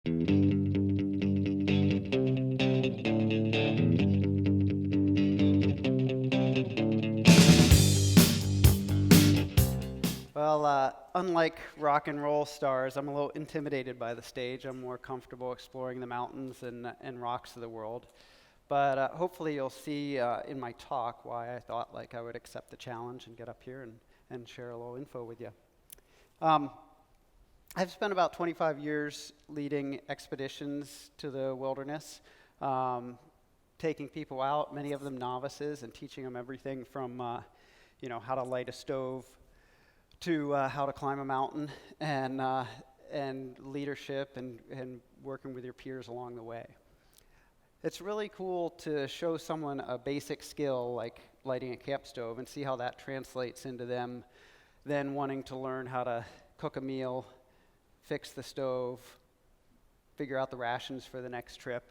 Well, unlike rock and roll stars, I'm a little intimidated by the stage. I'm more comfortable exploring the mountains and rocks of the world. But hopefully you'll see in my talk why I thought like I would accept the challenge and get up here and share a little info with you. I've spent about 25 years leading expeditions to the wilderness, taking people out, many of them novices, and teaching them everything from how to light a stove to how to climb a mountain, and leadership and working with your peers along the way. It's really cool to show someone a basic skill like lighting a camp stove and see how that translates into them then wanting to learn how to cook a meal, fix the stove, figure out the rations for the next trip.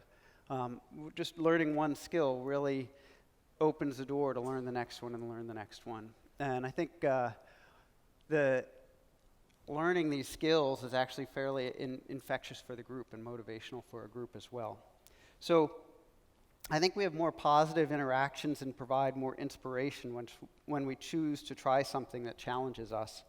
Just learning one skill really opens the door to learn the next one and learn the next one. And I think the learning these skills is actually fairly infectious for the group and motivational for a group as well. So I think we have more positive interactions and provide more inspiration when we choose to try something that challenges us.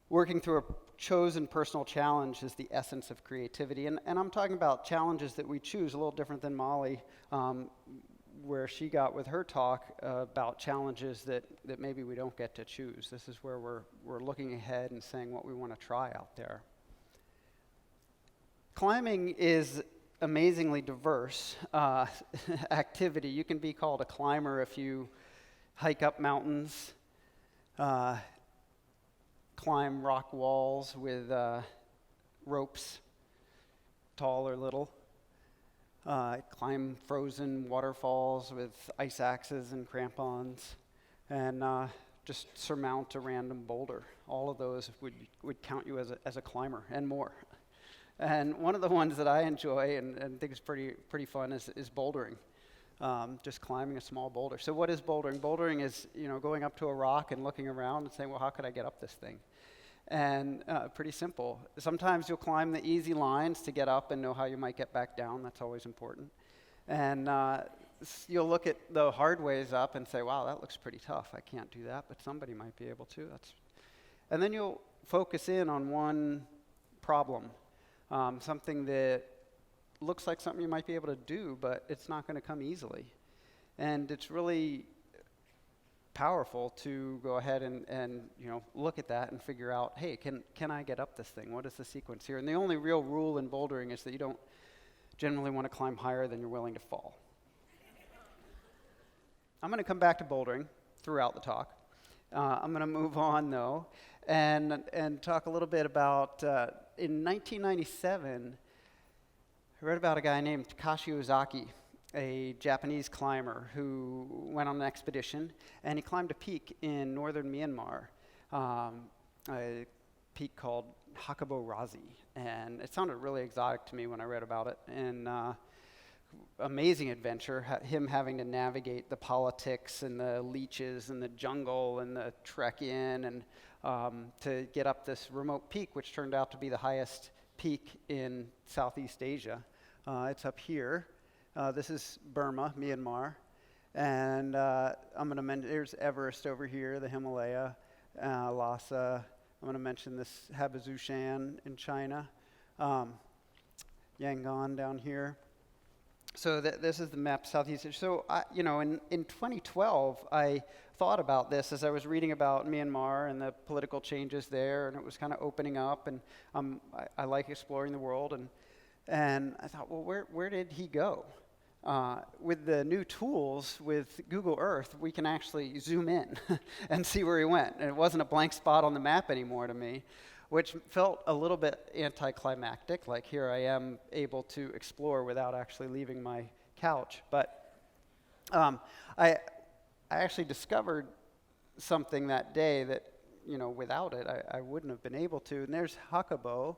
Working through a chosen personal challenge is the essence of creativity. And I'm talking about challenges that we choose, a little different than Molly, where she got with her talk about challenges that maybe we don't get to choose. This is where we're looking ahead and saying what we want to try out there. Climbing is amazingly diverse activity. You can be called a climber if you hike up mountains, climb rock walls with ropes, tall or little, climb frozen waterfalls with ice axes and crampons, and just surmount a random boulder. All of those would count you as a climber and more. And one of the ones that I enjoy and think is pretty fun is bouldering, just climbing a small boulder. So what is bouldering? Bouldering is going up to a rock and looking around and saying, well, how could I get up this thing? And pretty simple. Sometimes you'll climb the easy lines to get up and know how you might get back down. That's always important. And you'll look at the hard ways up and say, wow, that looks pretty tough. I can't do that, but somebody might be able to. And then you'll focus in on one problem. Something that looks like something you might be able to do, but it's not going to come easily. And it's really powerful to go ahead and look at that and figure out, hey, can I get up this thing? What is the sequence here? And the only real rule in bouldering is that you don't generally want to climb higher than you're willing to fall. I'm going to come back to bouldering throughout the talk. I'm going to move on, though, and talk a little bit about, in 1997, I read about a guy named Takashi Ozaki, a Japanese climber who went on an expedition, and he climbed a peak in northern Myanmar, a peak called Hakabo Razi. And it sounded really exotic to me when I read about it. And amazing adventure, him having to navigate the politics and the leeches and the jungle and the trek in and to get up this remote peak, which turned out to be the highest peak in Southeast Asia. It's up here. This is Burma, Myanmar. And I'm going to mention, there's Everest over here, the Himalaya, Lhasa. I'm going to mention this Habazushan in China, Yangon down here. So this is the map, Southeast Asia. So, in 2012, I thought about this as I was reading about Myanmar and the political changes there, and it was kind of opening up, and I like exploring the world, and I thought, well, where did he go? With the new tools with Google Earth, we can actually zoom in and see where he went. And it wasn't a blank spot on the map anymore to me, which felt a little bit anticlimactic, like here I am able to explore without actually leaving my couch. But I actually discovered something that day that, without it, I wouldn't have been able to. And there's Hakabo,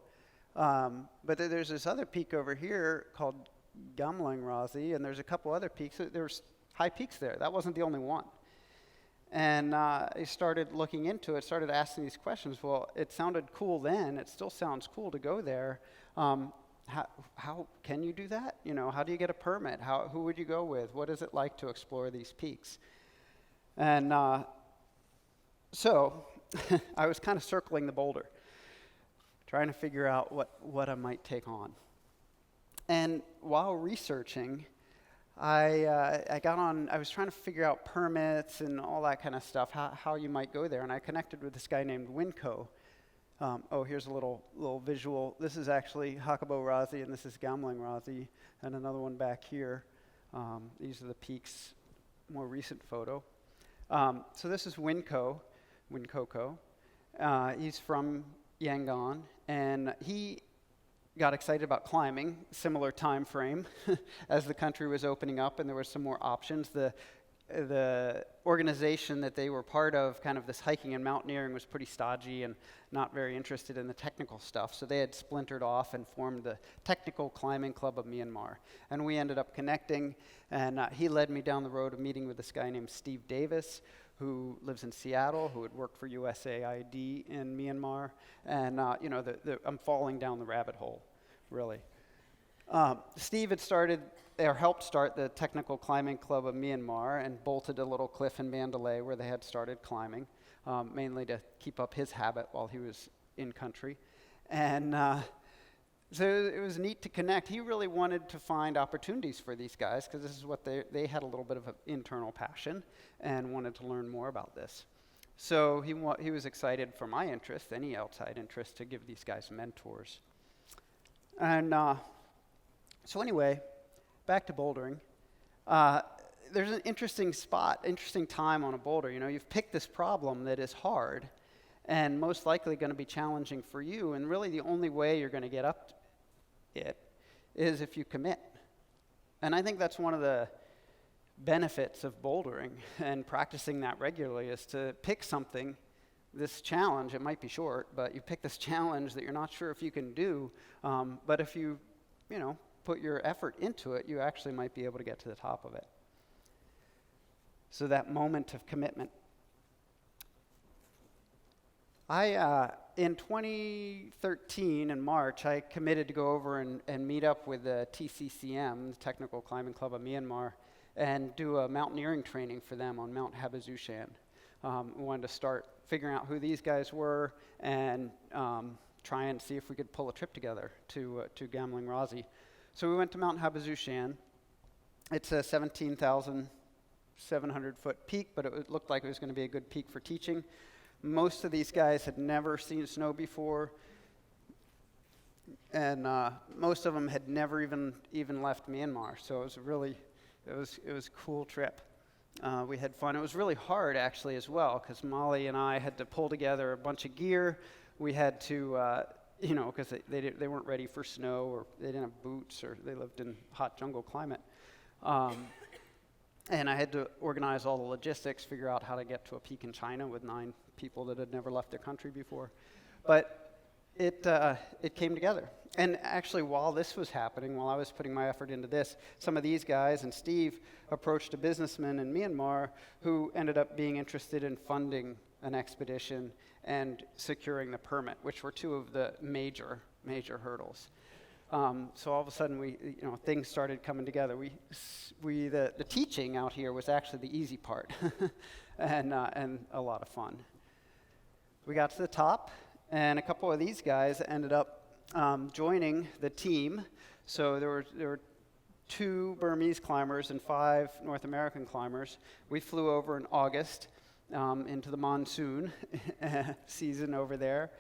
but there's this other peak over here called Gamlang Razi, and there's a couple other peaks. There's high peaks there. That wasn't the only one. And I started looking into it, started asking these questions. Well, it sounded cool then. It still sounds cool to go there. How can you do that? You know, how do you get a permit? Who would you go with? What is it like to explore these peaks? And so I was kind of circling the boulder, trying to figure out what I might take on. And while researching, I was trying to figure out permits and all that kind of stuff, how you might go there. And I connected with this guy named Winco. Here's a little visual. This is actually Hakabo Razi, and this is Gamling Razi, and another one back here. These are the peaks, more recent photo. So this is Winkoko. He's from Yangon, and he got excited about climbing, similar time frame as the country was opening up and there were some more options. The organization that they were part of, kind of this hiking and mountaineering, was pretty stodgy and not very interested in the technical stuff. So they had splintered off and formed the Technical Climbing Club of Myanmar. And we ended up connecting, and he led me down the road of meeting with this guy named Steve Davis, who lives in Seattle, who had worked for USAID in Myanmar. And I'm falling down the rabbit hole, really. Steve had helped start the Technical Climbing Club of Myanmar and bolted a little cliff in Mandalay where they had started climbing, mainly to keep up his habit while he was in country. And so it was neat to connect. He really wanted to find opportunities for these guys because this is what they had a little bit of an internal passion and wanted to learn more about this. So he was excited for my interest, any outside interest, to give these guys mentors. And so anyway, back to bouldering. There's an interesting time on a boulder. You know, you've picked this problem that is hard and most likely going to be challenging for you, and really the only way you're going to get up it is if you commit. And I think that's one of the benefits of bouldering and practicing that regularly, is to pick something, this challenge. It might be short, but you pick this challenge that you're not sure if you can do, but if you put your effort into it, you actually might be able to get to the top of it. So that moment of commitment. In 2013, in March, I committed to go over and meet up with the TCCM, the Technical Climbing Club of Myanmar, and do a mountaineering training for them on Mount Habazushan. We wanted to start figuring out who these guys were and try and see if we could pull a trip together to Gamling Razi. So we went to Mount Habazushan. It's a 17,700-foot peak, but it looked like it was going to be a good peak for teaching. Most of these guys had never seen snow before, and most of them had never even left Myanmar. So it was a cool trip. We had fun. It was really hard, actually, as well, because Molly and I had to pull together a bunch of gear. We had to, because they weren't ready for snow, or they didn't have boots, or they lived in hot jungle climate. And I had to organize all the logistics, figure out how to get to a peak in China with 9 people that had never left their country before. But it came together. And actually, while this was happening, while I was putting my effort into this, some of these guys and Steve approached a businessman in Myanmar who ended up being interested in funding an expedition and securing the permit, which were 2 of the major hurdles. So all of a sudden, things started coming together. The teaching out here was actually the easy part, and a lot of fun. We got to the top, and a couple of these guys ended up joining the team. So there were 2 Burmese climbers and 5 North American climbers. We flew over in August into the monsoon season over there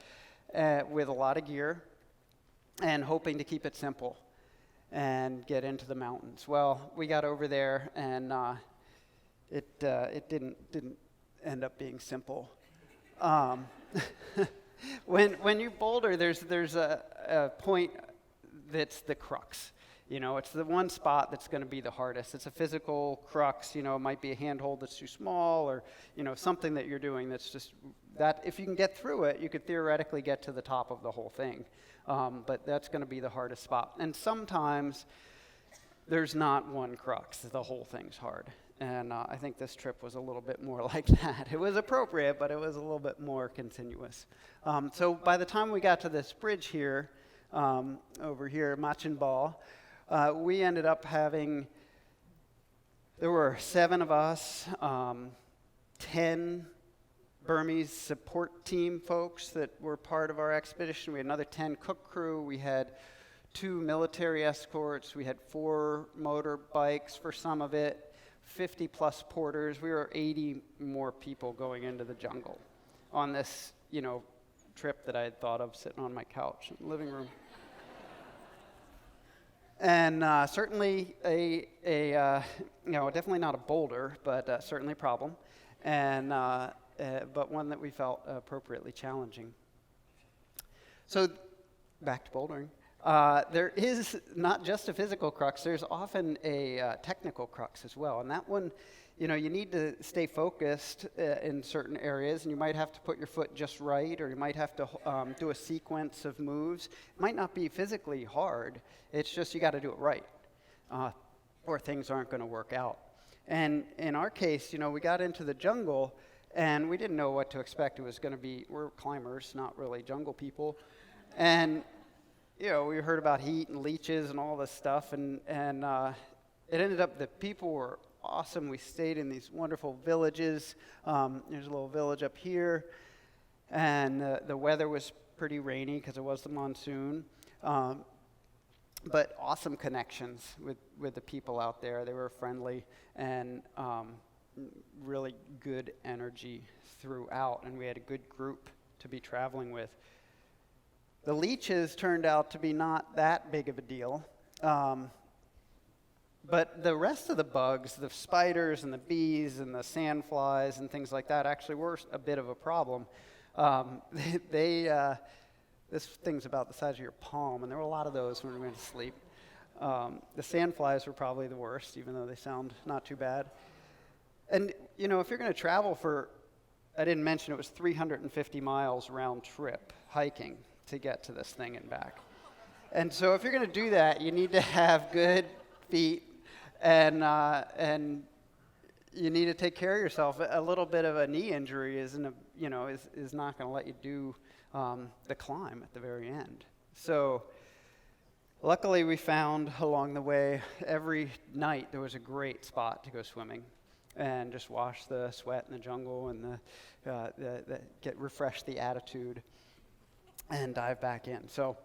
with a lot of gear, and hoping to keep it simple and get into the mountains. Well, we got over there, and it didn't end up being simple. When you boulder, there's a point that's the crux. It's the one spot that's going to be the hardest. It's a physical crux. It might be a handhold that's too small, or something that you're doing that's just that. If you can get through it, you could theoretically get to the top of the whole thing. But that's going to be the hardest spot. And sometimes there's not one crux. The whole thing's hard. And I think this trip was a little bit more like that. It was appropriate, but it was a little bit more continuous. So by the time we got to this bridge here, over here, Machin Ball, we ended up having, there were 7 of us, 10 Burmese support team folks that were part of our expedition. We had another 10 cook crew. We had 2 military escorts. We had 4 motorbikes for some of it. 50 plus porters. We were 80 more people going into the jungle on this, trip that I had thought of sitting on my couch in the living room. And certainly definitely not a boulder, but certainly a problem, and but one that we felt appropriately challenging. So back to bouldering. There is not just a physical crux, there's often a technical crux as well. And that one, you need to stay focused in certain areas, and you might have to put your foot just right, or you might have to do a sequence of moves. It might not be physically hard, it's just you got to do it right, or things aren't going to work out. And in our case, we got into the jungle, and we didn't know what to expect. It was going to be, we're climbers, not really jungle people. And we heard about heat and leeches and all this stuff, and it ended up that people were awesome. We stayed in these wonderful villages. There's a little village up here, and the weather was pretty rainy because it was the monsoon, but awesome connections with the people out there. They were friendly and really good energy throughout, and we had a good group to be traveling with. The leeches turned out to be not that big of a deal, but the rest of the bugs, the spiders and the bees and the sandflies and things like that actually were a bit of a problem. This thing's about the size of your palm, and there were a lot of those when we went to sleep. The sandflies were probably the worst, even though they sound not too bad. And, if you're going to travel I didn't mention it was 350 miles round trip hiking to get to this thing and back. And so if you're going to do that, you need to have good feet, and you need to take care of yourself. A little bit of a knee injury is not going to let you do the climb at the very end. So luckily we found along the way, every night there was a great spot to go swimming and just wash the sweat in the jungle and refresh the attitude and dive back in. So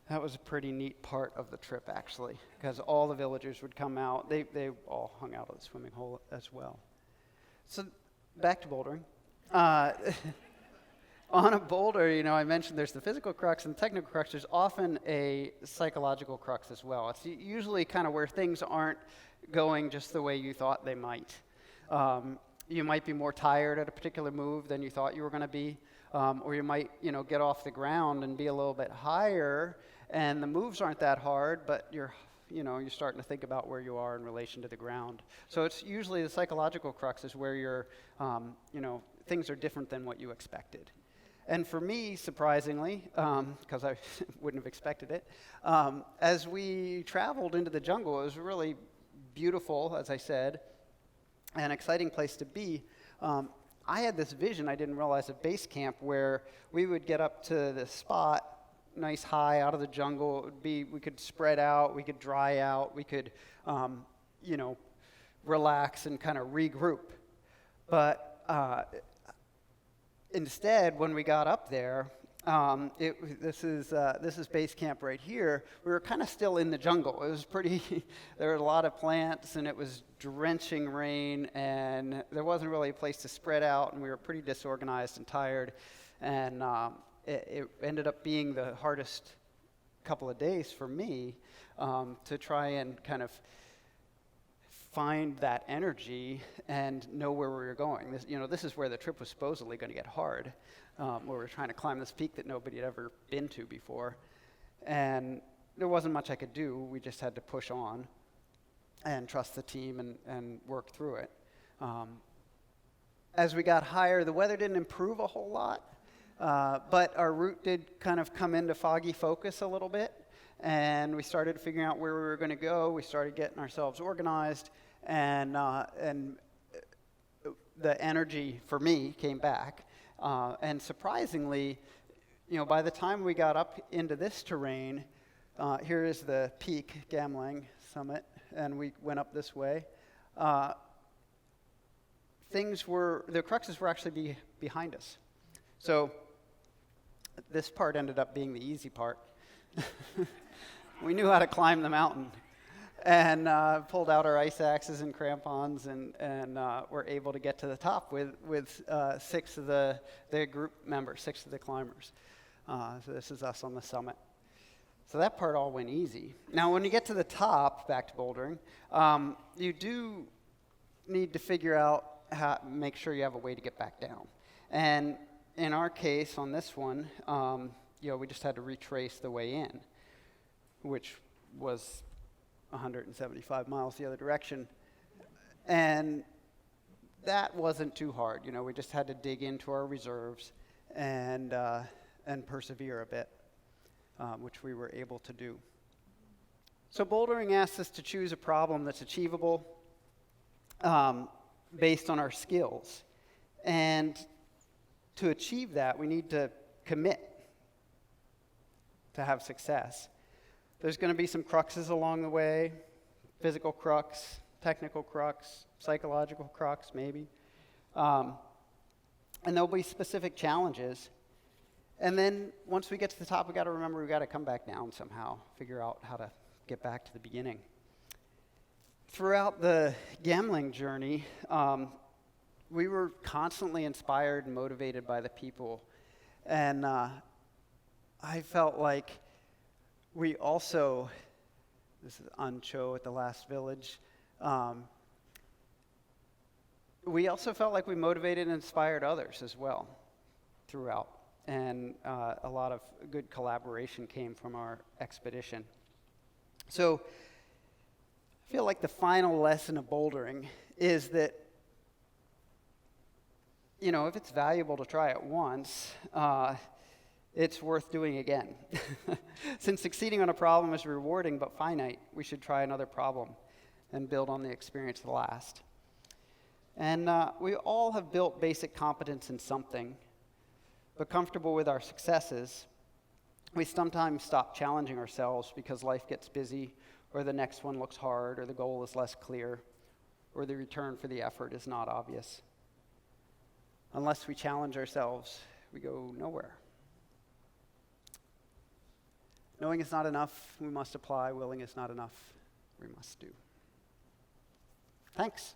that was a pretty neat part of the trip, actually, because all the villagers would come out. They all hung out at the swimming hole as well. So back to bouldering. On a boulder, I mentioned there's the physical crux and the technical crux. There's often a psychological crux as well. It's usually kind of where things aren't going just the way you thought they might. You might be more tired at a particular move than you thought you were going to be. Or you might, get off the ground and be a little bit higher, and the moves aren't that hard, but you're starting to think about where you are in relation to the ground. So it's usually the psychological crux is where you're, things are different than what you expected. And for me, surprisingly, because I wouldn't have expected it, as we traveled into the jungle, it was really beautiful, as I said, an exciting place to be. I had this vision, I didn't realize, of base camp where we would get up to this spot, nice high out of the jungle. It would be, we could spread out, we could dry out, we could, relax and kind of regroup. But instead, when we got up there, this is base camp right here. We were kind of still in the jungle. It was pretty, there were a lot of plants, and it was drenching rain, and there wasn't really a place to spread out, and we were pretty disorganized and tired. And it ended up being the hardest couple of days for me to try and kind of find that energy and know where we were going. This is where the trip was supposedly going to get hard, where we were trying to climb this peak that nobody had ever been to before. And there wasn't much I could do. We just had to push on and trust the team and work through it. As we got higher, the weather didn't improve a whole lot, but our route did kind of come into foggy focus a little bit, and we started figuring out where we were going to go. We started getting ourselves organized, and the energy for me came back. And surprisingly, by the time we got up into this terrain, here is the peak, Gamlang Summit, and we went up this way. The cruxes were actually behind us. So this part ended up being the easy part. We knew how to climb the mountain, and pulled out our ice axes and crampons, and were able to get to the top with 6 of the group members, 6 of the climbers. So this is us on the summit. So that part all went easy. Now, when you get to the top, back to bouldering, you do need to figure out make sure you have a way to get back down. And in our case, on this one, we just had to retrace the way in, which was 175 miles the other direction. And that wasn't too hard. We just had to dig into our reserves and persevere a bit, which we were able to do. So bouldering asks us to choose a problem that's achievable based on our skills. And to achieve that, we need to commit to have success. There's going to be some cruxes along the way, physical crux, technical crux, psychological crux, maybe. And there'll be specific challenges. And then once we get to the top, we got to remember we got to come back down somehow, figure out how to get back to the beginning. Throughout the Gamling journey, we were constantly inspired and motivated by the people. And I felt like we also, this is Ancho at the last village, we also felt like we motivated and inspired others as well throughout. And a lot of good collaboration came from our expedition. So I feel like the final lesson of bouldering is that, if it's valuable to try it once, it's worth doing again. Since succeeding on a problem is rewarding but finite, we should try another problem and build on the experience to last. And we all have built basic competence in something, but comfortable with our successes, we sometimes stop challenging ourselves because life gets busy, or the next one looks hard, or the goal is less clear, or the return for the effort is not obvious. Unless we challenge ourselves, we go nowhere. Knowing is not enough, we must apply. Willing is not enough, we must do. Thanks.